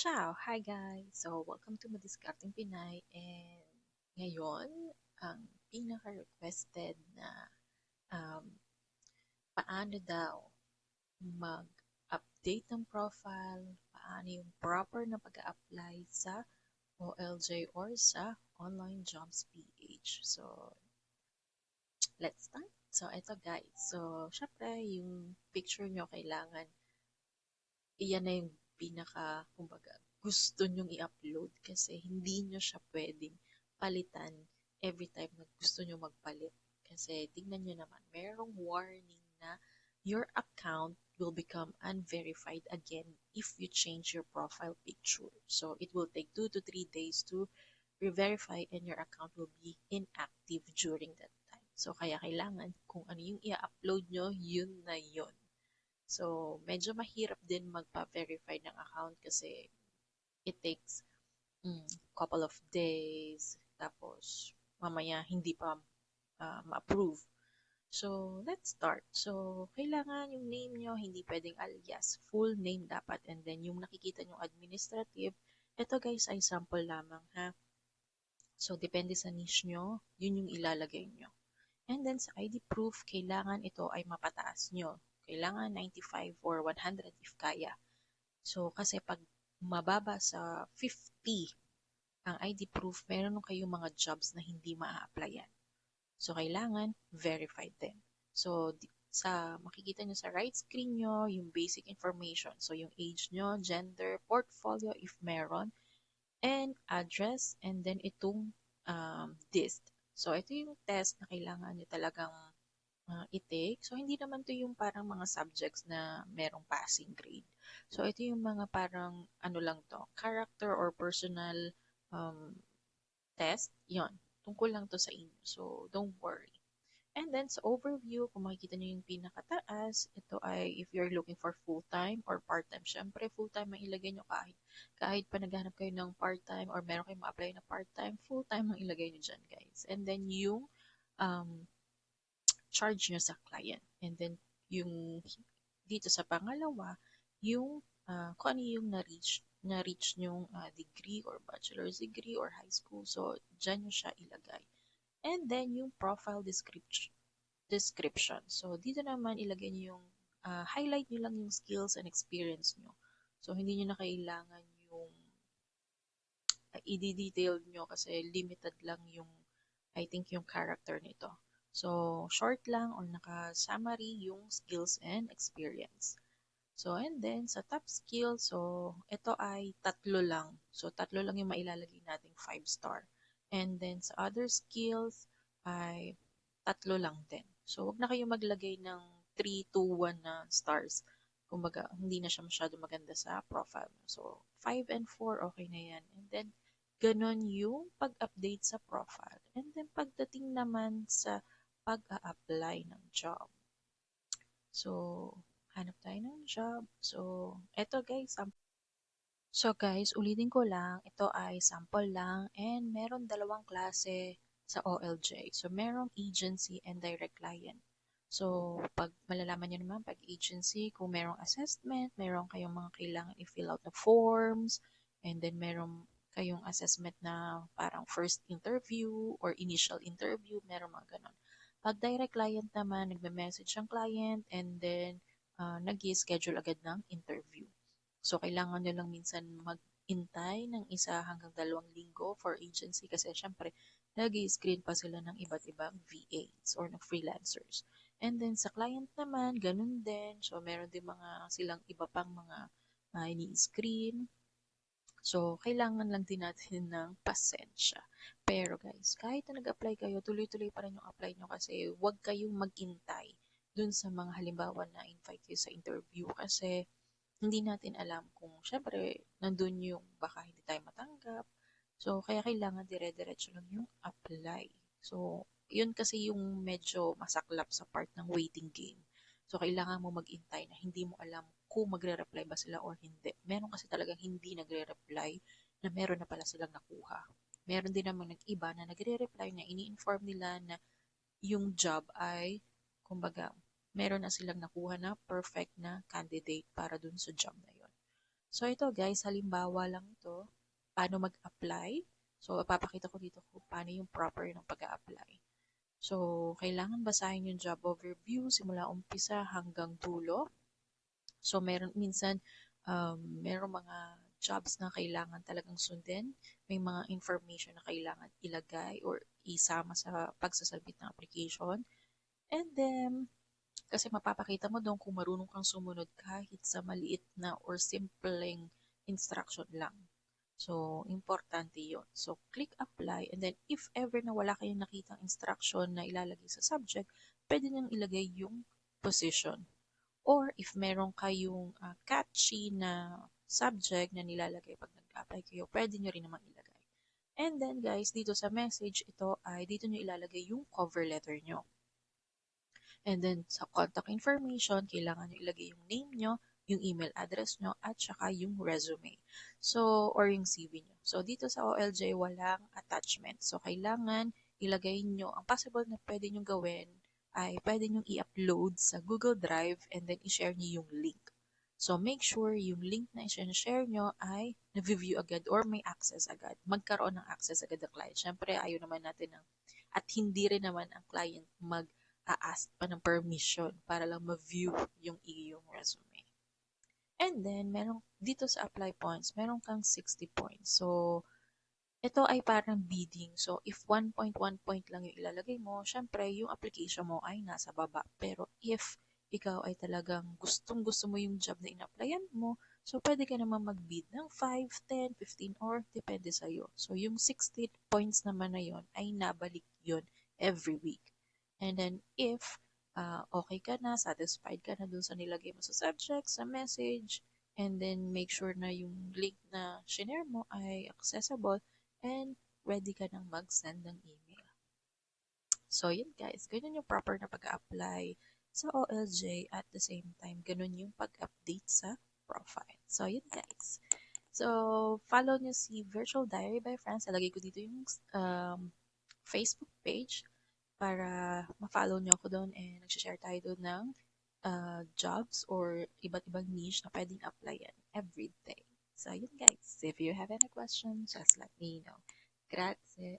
Ciao! Hi guys! So, welcome to Madiskarteng Pinay and ngayon, ang pinaka-requested na um, paano daw mag-update ng profile, paano yung proper na pag-apply sa OLJ or sa Online Jobs PH. So, let's start. So, ito guys. So, syempre, yung picture nyo kailangan iyan na yung kumbaga, gusto nyong i-upload kasi hindi nyo siya pwedeng palitan every time na gusto nyo magpalit. Kasi tingnan nyo naman, merong warning na your account will become unverified again if you change your profile picture. So it will take 2 to 3 days to re-verify and your account will be inactive during that time. So kaya kailangan kung ano yung i-upload nyo, yun na yun. So, medyo mahirap din magpa-verify ng account kasi it takes couple of days. Tapos, mamaya hindi pa ma-approve. So, let's start. So, kailangan yung name nyo, hindi pwedeng alias. Full name dapat. And then, yung nakikita nyo administrative, ito guys ay sample lamang ha. So, depende sa niche nyo, yun yung ilalagay nyo. And then sa ID proof, kailangan ito ay mapataas nyo. Kailangan 95 or 100 if kaya. So, kasi pag mababa sa 50 ang ID proof, meron kayong mga jobs na hindi maa-applyan. So, kailangan verified din. So, makikita nyo sa right screen nyo, yung basic information. So, yung age nyo, gender, portfolio if meron, and address, and then itong dist. So, ito yung test na kailangan nyo talagang i-take. So, hindi naman to yung parang mga subjects na merong passing grade. So, ito yung mga parang ano lang to, character or personal um, test. Yon, tungkol lang to sa inyo. So, don't worry. And then sa overview, kung makikita nyo yung pinakataas, ito ay if you're looking for full-time or part-time. Syempre, full-time ang ilagay nyo kahit pa naghanap kayo ng part-time or meron kayong ma-apply na part-time, full-time ang ilagay nyo dyan, guys. And then yung um, charge nyo sa client. And then yung dito sa pangalawa, yung kung ano yung na-reach nyong degree or bachelor's degree or high school. So, dyan nyo siya ilagay. And then, yung profile description. So, dito naman ilagay nyo yung, highlight nyo lang yung skills and experience nyo. So, hindi nyo na kailangan yung i-detail nyo kasi limited lang yung, I think, yung character nito. So, short lang or naka-summary yung skills and experience. So, and then, sa top skill, so, ito ay tatlo lang. So, tatlo lang yung mailalagay nating 5-star. And then, sa other skills, ay tatlo lang din. So, wag na kayo maglagay ng 3, 2, 1 na stars. Kumbaga, hindi na siya masyado maganda sa profile mo. So, 5 and 4, okay na yan. And then, ganon yung pag-update sa profile. And then, pagdating naman sa pag-a-apply ng job. So, hanap tayo ng job. So, eto guys. Ulitin ko lang, ito ay sample lang and meron dalawang klase sa OLJ. So, merong agency and direct client. So, pag malalaman nyo naman, pag agency, kung merong assessment, meron kayong mga kailangan i-fill out na forms, and then meron kayong assessment na parang first interview or initial interview, meron mga ganon. Pag direct client naman, nagme-message ang client and then nag-schedule agad ng interview. So, kailangan nyo lang minsan mag-intay ng 1 hanggang 2 linggo for agency kasi syempre, nag-screen pa sila ng iba't ibang VAs or ng freelancers. And then, sa client naman, ganun din. So, meron din silang iba pang mga ini-screen. So, kailangan lang din natin ng pasensya. Pero guys, kahit na nag-apply kayo, tuloy-tuloy pa rin yung apply nyo kasi huwag kayong mag-intay dun sa mga halimbawa na invite kayo sa interview kasi hindi natin alam kung syempre nandun yung baka hindi tayo matanggap. So, kaya kailangan dire-diretso lang yung apply. So, yun kasi yung medyo masaklap sa part ng waiting game. So, kailangan mo mag-intay na hindi mo alam kung magre-reply ba sila or hindi. Meron kasi talagang hindi nagre-reply na meron na pala silang nakuha. Meron din naman nag-iba na nagre-reply na ini-inform nila na yung job ay, kumbaga, meron na silang nakuha na perfect na candidate para dun sa job na yun. So ito guys, halimbawa lang ito, paano mag-apply. So ipapakita ko dito kung paano yung proper ng pag-apply. So kailangan basahin yung job overview simula umpisa hanggang dulo. So meron minsan merong mga jobs na kailangan talagang sundin, may mga information na kailangan ilagay or isama sa pagsasubmit ng application. And then kasi mapapakita mo doon kung marunong kang sumunod kahit sa maliit na or simpleng instruction lang. So, importante yon. So, click apply and then if ever na wala kayong nakitang instruction na ilalagay sa subject, pwede niyong ilagay yung position. Or if meron kayong catchy na subject na nilalagay pag nag-apply kayo, pwede nyo rin naman ilagay. And then guys, dito sa message, ito ay dito nyo ilalagay yung cover letter nyo. And then sa contact information, kailangan nyo ilagay yung name nyo, yung email address nyo, at saka yung resume. So, or yung CV nyo. So, dito sa OLJ, walang attachment. So, kailangan ilagay nyo, ang possible na pwede nyo gawin ay pwede nyo i-upload sa Google Drive and then i-share nyo yung link. So, make sure yung link na i-share nyo ay na-view agad or may access agad. Magkaroon ng access agad ang client. Siyempre, ayaw naman natin ng, at hindi rin naman ang client mag-a-ask pa ng permission para lang ma-view yung iyong resume. And then, meron dito sa apply points, meron kang 60 points. So, ito ay parang bidding. So, if 1.1 point lang yung ilalagay mo, syempre, yung application mo ay nasa baba. Pero if ikaw ay talagang gustong-gusto mo yung job na in-applyan mo, so pwede ka naman mag-bid ng 5, 10, 15, or depende sa'yo. So, yung 60 points naman na yon ay nabalik yon every week. And then, if okay ka na, satisfied ka na dun sa nilagay mo sa subject, sa message, and then make sure na yung link na shinare mo ay accessible, and ready ka nang mag-send ng email. So, yun guys, ganun yung proper na pag-apply sa OLJ at the same time, ganun yung pag-update sa profile. So, yun guys. So, follow nyo si Virtual Diary by Friends. Alagay ko dito yung Facebook page para ma-follow nyo ako doon and nag-share tayo doon ng jobs or iba't ibang niche na pwedeng applyan every day. So, yun guys. If you have any questions, just let me know. Grazie.